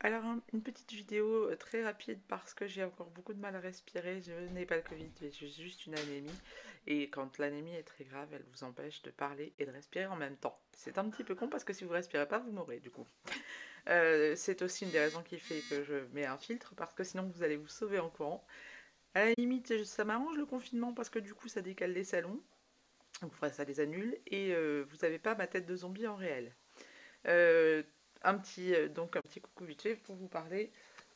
Alors, une petite vidéo très rapide parce que j'ai encore beaucoup de mal à respirer. Je n'ai pas le Covid, j'ai juste une anémie. Et quand l'anémie est très grave, elle vous empêche de parler et de respirer en même temps. C'est un petit peu con parce que si vous respirez pas, vous mourrez du coup. C'est aussi une des raisons qui fait que je mets un filtre parce que sinon vous allez vous sauver en courant. À la limite, ça m'arrange le confinement parce que du coup ça décale les salons. Donc ça les annule et vous n'avez pas ma tête de zombie en réel. Euh, donc un petit coucou vite fait pour vous parler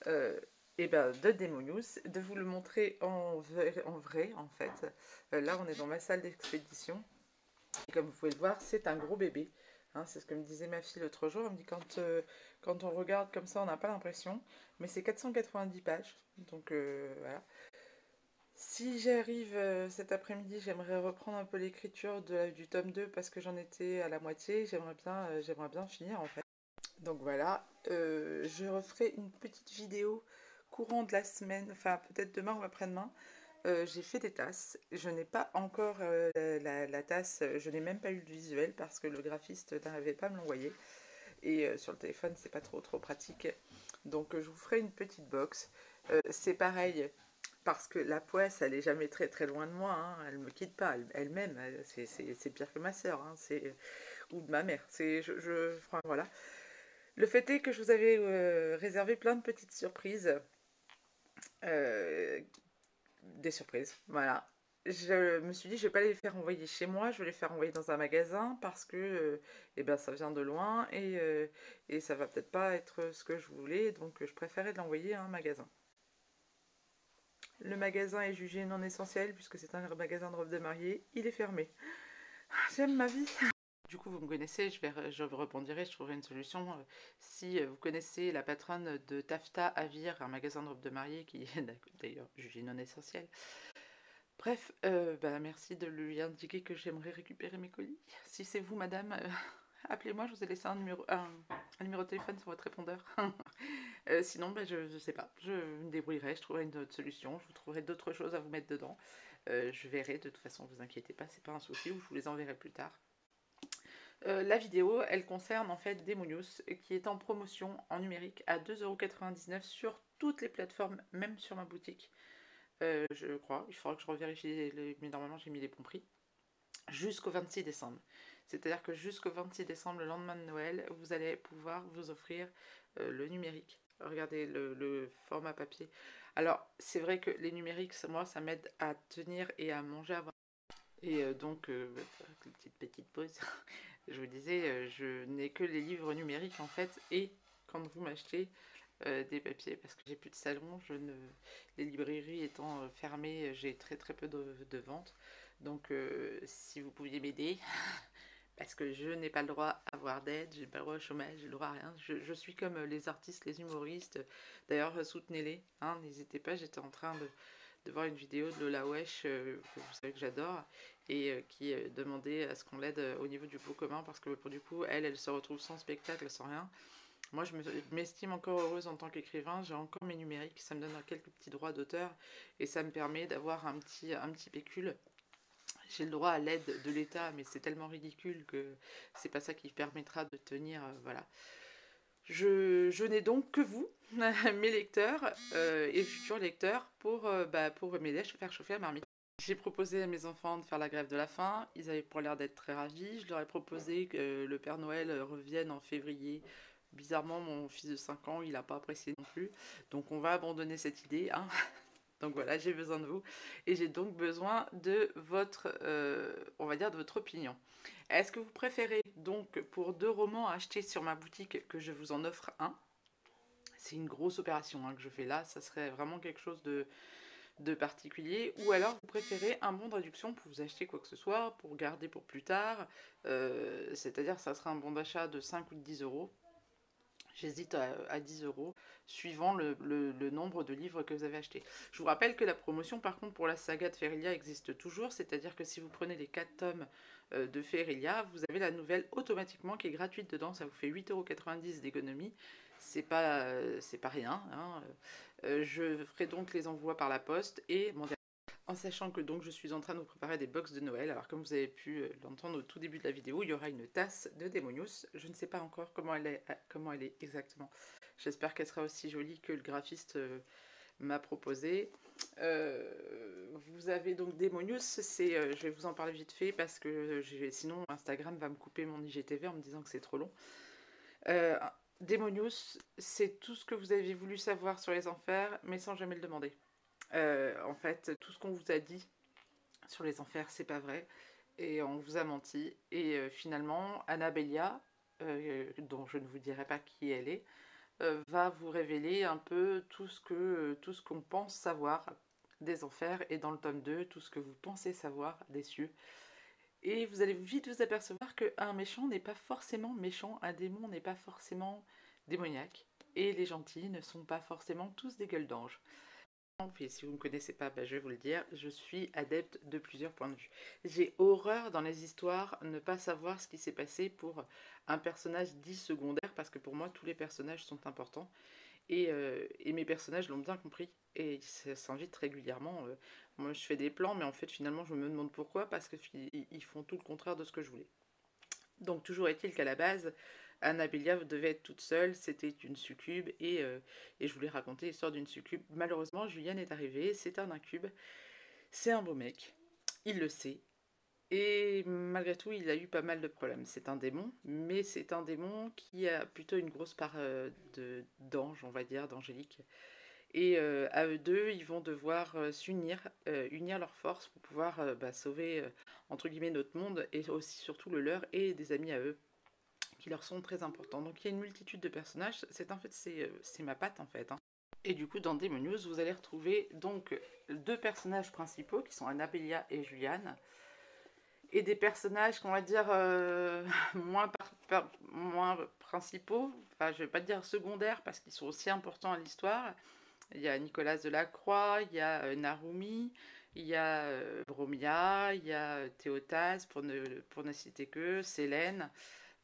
de Demonius, de vous le montrer en vrai en fait. Là on est dans ma salle d'expédition et comme vous pouvez le voir c'est un gros bébé. Hein, c'est ce que me disait ma fille l'autre jour, elle me dit quand on regarde comme ça on n'a pas l'impression, mais c'est 490 pages, donc voilà. Si j'arrive cet après-midi, j'aimerais reprendre un peu l'écriture du tome 2 parce que j'en étais à la moitié, j'aimerais bien finir en fait. Donc voilà, je referai une petite vidéo courant de la semaine, enfin peut-être demain ou après-demain. J'ai fait des tasses, je n'ai pas encore la tasse, je n'ai même pas eu le visuel parce que le graphiste n'arrivait pas à me l'envoyer. Et sur le téléphone, c'est pas trop pratique. Donc je vous ferai une petite box. C'est pareil, parce que la poisse, elle est jamais très loin de moi, hein. Elle me quitte pas, elle m'aime, c'est pire que ma sœur, hein. Ou de ma mère. Enfin, voilà. Le fait est que je vous avais réservé plein de petites surprises. Euh, des surprises, voilà. Je me suis dit, je vais pas les faire envoyer chez moi, je vais les faire envoyer dans un magasin parce que eh ben, ça vient de loin et ça va peut-être pas être ce que je voulais, donc je préférais l'envoyer à un magasin. Le magasin est jugé non essentiel puisque c'est un magasin de robes de mariée, il est fermé. J'aime ma vie. Du coup, vous me connaissez, je rebondirai, je trouverai une solution. Si vous connaissez la patronne de Tafta Avir, un magasin de robes de mariée qui est d'ailleurs jugé non essentiel. Bref, merci de lui indiquer que j'aimerais récupérer mes colis. Si c'est vous, madame, appelez-moi, je vous ai laissé un numéro de téléphone sur votre répondeur. Sinon, je sais pas, je me débrouillerai, je trouverai une autre solution, je vous trouverai d'autres choses à vous mettre dedans. Je verrai, de toute façon, vous inquiétez pas, c'est pas un souci, ou je vous les enverrai plus tard. La vidéo, elle concerne en fait Demonius, qui est en promotion en numérique à 2,99 € sur toutes les plateformes, même sur ma boutique. Je crois, il faudra que je revérifie, mais normalement j'ai mis les bons prix. Jusqu'au 26 décembre. C'est-à-dire que jusqu'au 26 décembre, le lendemain de Noël, vous allez pouvoir vous offrir le numérique. Regardez le format papier. Alors, c'est vrai que les numériques, moi, ça m'aide à tenir et à manger avant. Et petite pause, je vous disais, je n'ai que les livres numériques en fait, et quand vous m'achetez des papiers, parce que j'ai plus de salon, les librairies étant fermées, j'ai très peu de ventes. Donc si vous pouviez m'aider, parce que je n'ai pas le droit à avoir d'aide, j'ai pas le droit au chômage, j'ai le droit à rien. Je suis comme les artistes, les humoristes. D'ailleurs, soutenez-les, hein, n'hésitez pas. J'étais en train de voir une vidéo de Lola Wesh, que vous savez que j'adore, et qui demandait à ce qu'on l'aide au niveau du pot commun, parce que pour du coup, elle se retrouve sans spectacle, sans rien. Moi, je m'estime encore heureuse en tant qu'écrivain, j'ai encore mes numériques, ça me donne quelques petits droits d'auteur, et ça me permet d'avoir un petit pécule. J'ai le droit à l'aide de l'État, mais c'est tellement ridicule que c'est pas ça qui permettra de tenir, voilà. Je n'ai donc que vous, mes lecteurs et futurs lecteurs, pour m'aider à faire chauffer la marmite. J'ai proposé à mes enfants de faire la grève de la faim, ils avaient pour l'air d'être très ravis. Je leur ai proposé que le Père Noël revienne en février. Bizarrement, mon fils de 5 ans, il n'a pas apprécié non plus. Donc on va abandonner cette idée, hein. Donc voilà, j'ai besoin de vous. Et j'ai donc besoin de votre, on va dire, de votre opinion. Est-ce que vous préférez donc pour 2 romans achetés sur ma boutique que je vous en offre un? C'est une grosse opération hein, que je fais là, ça serait vraiment quelque chose de particulier. Ou alors vous préférez un bon de réduction pour vous acheter quoi que ce soit, pour garder pour plus tard. C'est-à-dire ça sera un bon d'achat de 5 ou de 10 €. J'hésite à 10 € suivant le nombre de livres que vous avez achetés. Je vous rappelle que la promotion par contre pour la saga de Ferillia existe toujours, c'est-à-dire que si vous prenez les 4 tomes de Ferillia, vous avez la nouvelle automatiquement qui est gratuite dedans, ça vous fait 8,90 € d'économie, c'est pas rien. Hein. Je ferai donc les envois par la poste et En sachant que donc je suis en train de vous préparer des box de Noël. Alors comme vous avez pu l'entendre au tout début de la vidéo, il y aura une tasse de Demonius. Je ne sais pas encore comment elle est exactement. J'espère qu'elle sera aussi jolie que le graphiste m'a proposé. Vous avez donc Demonius, je vais vous en parler vite fait parce que sinon Instagram va me couper mon IGTV en me disant que c'est trop long. Euh, Demonius, c'est tout ce que vous avez voulu savoir sur les enfers, mais sans jamais le demander. En fait, tout ce qu'on vous a dit sur les enfers, c'est pas vrai. Et on vous a menti. Et finalement, Annabella, dont je ne vous dirai pas qui elle est, va vous révéler un peu tout ce qu'on pense savoir des enfers. Et dans le tome 2, tout ce que vous pensez savoir des cieux. Et vous allez vite vous apercevoir qu'un méchant n'est pas forcément méchant, un démon n'est pas forcément démoniaque. Et les gentils ne sont pas forcément tous des gueules d'ange. Puis si vous ne me connaissez pas, je vais vous le dire, je suis adepte de plusieurs points de vue. J'ai horreur dans les histoires ne pas savoir ce qui s'est passé pour un personnage dit secondaire, parce que pour moi tous les personnages sont importants, et mes personnages l'ont bien compris, et ça s'invite régulièrement. Moi je fais des plans, mais en fait finalement je me demande pourquoi, parce qu'ils font tout le contraire de ce que je voulais. Donc toujours est-il qu'à la base, Annabella devait être toute seule, c'était une succube, et je voulais raconter l'histoire d'une succube. Malheureusement, Julian est arrivé, c'est un incube, c'est un beau mec, il le sait, et malgré tout, il a eu pas mal de problèmes. C'est un démon, mais c'est un démon qui a plutôt une grosse part d'ange, on va dire, d'angélique. Et à eux deux, ils vont devoir s'unir, unir leurs forces pour pouvoir sauver, entre guillemets, notre monde, et aussi surtout le leur, et des amis à eux qui leur sont très importants. Donc il y a une multitude de personnages, c'est ma patte en fait. Hein. Et du coup dans Demonius, vous allez retrouver donc deux personnages principaux qui sont Annabella et Julian, et des personnages qu'on va dire moins principaux, enfin je vais pas dire secondaires parce qu'ils sont aussi importants à l'histoire. Il y a Nicolas Delacroix, il y a Narumi, il y a Bromia, il y a Théotase pour ne citer que, Célène.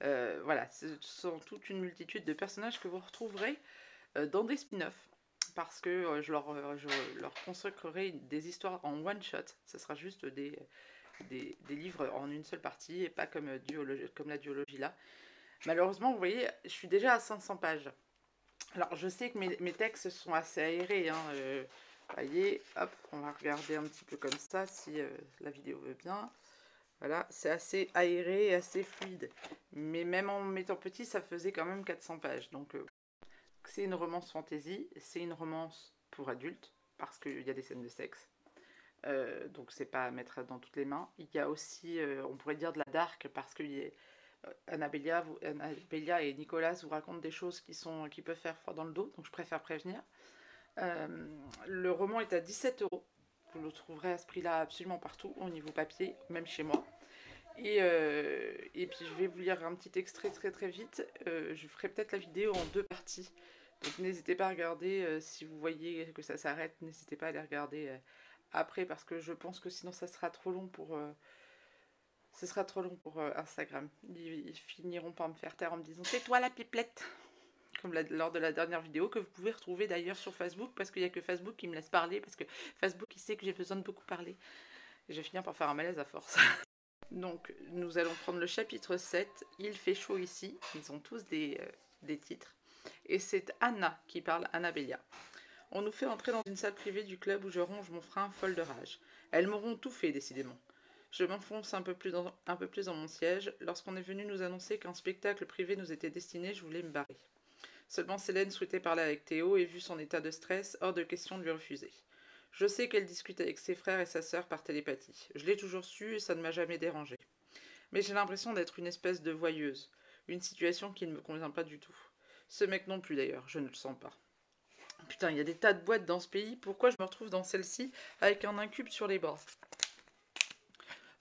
Voilà, ce sont toute une multitude de personnages que vous retrouverez dans des spin-offs. Parce que je leur consacrerai des histoires en one-shot. Ce sera juste des livres en une seule partie et pas comme la duologie là. Malheureusement, vous voyez, je suis déjà à 500 pages. Alors, je sais que mes textes sont assez aérés. Hein, voyez, hop, on va regarder un petit peu comme ça si la vidéo veut bien. Voilà, c'est assez aéré et assez fluide. Mais même en mettant petit, ça faisait quand même 400 pages. Donc, c'est une romance fantasy, c'est une romance pour adultes, parce qu'il y a des scènes de sexe. Donc, c'est pas à mettre dans toutes les mains. Il y a aussi, on pourrait dire de la dark, parce que Annabella et Nicolas vous racontent des choses qui peuvent faire froid dans le dos, donc je préfère prévenir. Le roman est à 17 €. Vous le trouverez à ce prix-là absolument partout, au niveau papier, même chez moi. Et puis je vais vous lire un petit extrait très très vite. Je ferai peut-être la vidéo en deux parties. Donc n'hésitez pas à regarder, si vous voyez que ça s'arrête, n'hésitez pas à les regarder après, parce que je pense que sinon ça sera trop long pour... ce sera trop long pour Instagram. Ils finiront par me faire taire en me disant c'est toi la pipelette, comme lors de la dernière vidéo, que vous pouvez retrouver d'ailleurs sur Facebook, parce qu'il n'y a que Facebook qui me laisse parler, parce que Facebook il sait que j'ai besoin de beaucoup parler. Et je vais finir par faire un malaise à force. Donc nous allons prendre le chapitre 7, il fait chaud ici, ils ont tous des titres. Et c'est Anna qui parle, Annabella. On nous fait entrer dans une salle privée du club où je ronge mon frein folle de rage. Elles m'auront tout fait, décidément. Je m'enfonce un peu plus dans mon siège. Lorsqu'on est venu nous annoncer qu'un spectacle privé nous était destiné, je voulais me barrer. Seulement Célène souhaitait parler avec Théo et vu son état de stress, hors de question de lui refuser. Je sais qu'elle discute avec ses frères et sa sœur par télépathie. Je l'ai toujours su et ça ne m'a jamais dérangée. Mais j'ai l'impression d'être une espèce de voyeuse. Une situation qui ne me convient pas du tout. Ce mec non plus d'ailleurs, je ne le sens pas. Putain, il y a des tas de boîtes dans ce pays, pourquoi je me retrouve dans celle-ci avec un incube sur les bras?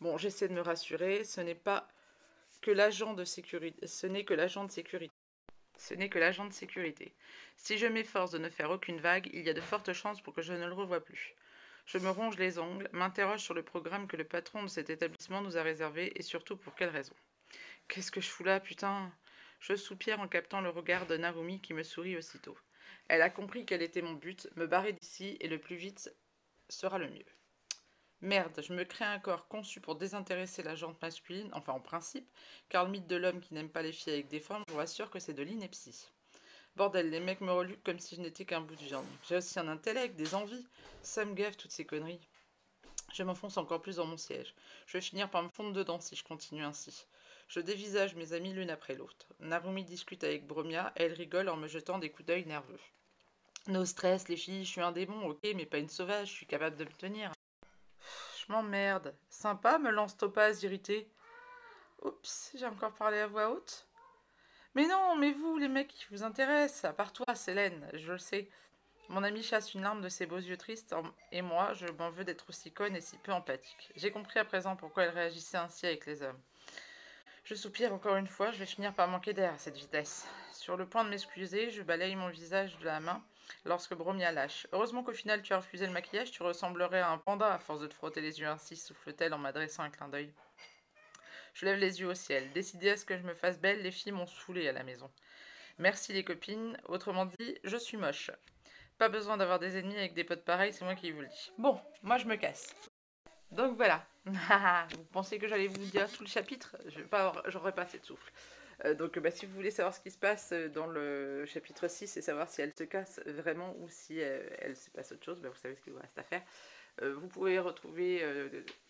Bon, j'essaie de me rassurer, ce n'est que l'agent de sécurité. Ce n'est que l'agent de sécurité. Ce n'est que l'agent de sécurité. Si je m'efforce de ne faire aucune vague, il y a de fortes chances pour que je ne le revoie plus. Je me ronge les ongles, m'interroge sur le programme que le patron de cet établissement nous a réservé et surtout pour quelle raison. Qu'est-ce que je fous là, putain? Je soupire en captant le regard de Narumi qui me sourit aussitôt. Elle a compris quel était mon but, me barrer d'ici et le plus vite sera le mieux. Merde, je me crée un corps conçu pour désintéresser la jante masculine, enfin en principe, car le mythe de l'homme qui n'aime pas les filles avec des formes, je vous rassure que c'est de l'ineptie. Bordel, les mecs me reluquent comme si je n'étais qu'un bout de viande. J'ai aussi un intellect, des envies. Ça me gave toutes ces conneries. Je m'enfonce encore plus dans mon siège. Je vais finir par me fondre dedans si je continue ainsi. Je dévisage mes amis l'une après l'autre. Narumi discute avec Bromia, elle rigole en me jetant des coups d'œil nerveux. No stress, les filles, je suis un démon, ok, mais pas une sauvage, je suis capable de me tenir. Je m'emmerde. Sympa, me lance Topaz irrité. Oups, j'ai encore parlé à voix haute. Mais non, mais vous, les mecs qui vous intéressent, à part toi, Célène, je le sais. Mon ami chasse une larme de ses beaux yeux tristes, et moi, je m'en veux d'être aussi conne et si peu empathique. J'ai compris à présent pourquoi elle réagissait ainsi avec les hommes. Je soupire encore une fois, je vais finir par manquer d'air à cette vitesse. Sur le point de m'excuser, je balaye mon visage de la main lorsque Bromia lâche. Heureusement qu'au final tu as refusé le maquillage, tu ressemblerais à un panda à force de te frotter les yeux ainsi, souffle-t-elle en m'adressant un clin d'œil. Je lève les yeux au ciel. Décidé à ce que je me fasse belle, les filles m'ont saoulée à la maison. Merci les copines, autrement dit, je suis moche. Pas besoin d'avoir des ennemis avec des potes pareils, c'est moi qui vous le dis. Bon, moi je me casse. Donc voilà. Vous pensez que j'allais vous dire tout le chapitre? J'aurais pas assez de souffle. Donc bah, si vous voulez savoir ce qui se passe dans le chapitre 6 et savoir si elle se casse vraiment ou si elle se passe autre chose, bah, vous savez ce qu'il vous reste à faire. Vous pouvez retrouver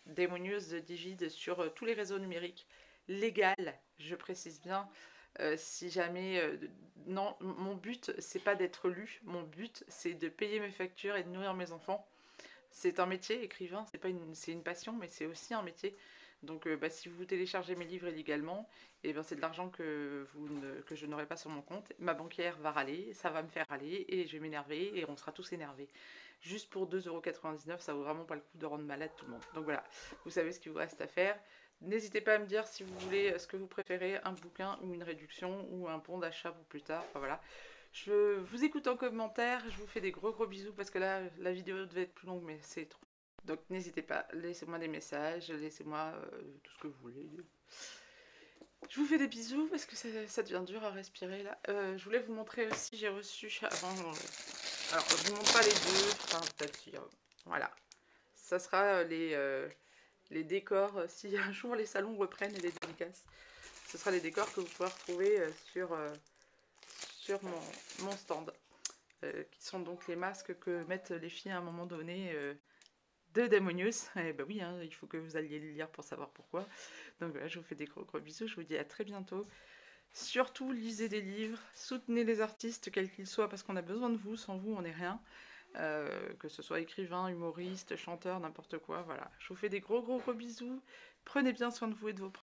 Demo News Digid sur tous les réseaux numériques légal, je précise bien. Si jamais non, mon but c'est pas d'être lu, mon but c'est de payer mes factures et de nourrir mes enfants. C'est un métier, écrivain, c'est une passion, mais c'est aussi un métier. Donc bah, si vous téléchargez mes livres illégalement, et ben, c'est de l'argent que je n'aurai pas sur mon compte. Ma banquière va râler, ça va me faire râler, et je vais m'énerver, et on sera tous énervés. Juste pour 2,99 €, ça vaut vraiment pas le coup de rendre malade tout le monde. Donc voilà, vous savez ce qu'il vous reste à faire. N'hésitez pas à me dire si vous voulez ce que vous préférez, un bouquin ou une réduction, ou un bon d'achat pour plus tard. Enfin voilà. Je vous écoute en commentaire, je vous fais des gros bisous parce que là, la vidéo devait être plus longue, mais c'est trop. Donc n'hésitez pas, laissez-moi des messages, laissez-moi tout ce que vous voulez. Je vous fais des bisous parce que ça devient dur à respirer là. Je voulais vous montrer aussi, j'ai reçu avant... alors, je vous montre pas les deux, enfin peut-être si... voilà. Ça sera les décors, si un jour les salons reprennent et les dédicaces. Ce sera les décors que vous pourrez retrouver sur mon stand. Qui sont donc les masques que mettent les filles à un moment donné de Damonius. Et bah oui, hein, il faut que vous alliez le lire pour savoir pourquoi. Donc voilà, je vous fais des gros bisous, je vous dis à très bientôt. Surtout, lisez des livres, soutenez les artistes, quels qu'ils soient, parce qu'on a besoin de vous, sans vous, on n'est rien. Que ce soit écrivain, humoriste, chanteur, n'importe quoi, voilà. Je vous fais des gros bisous, prenez bien soin de vous et de vos proches.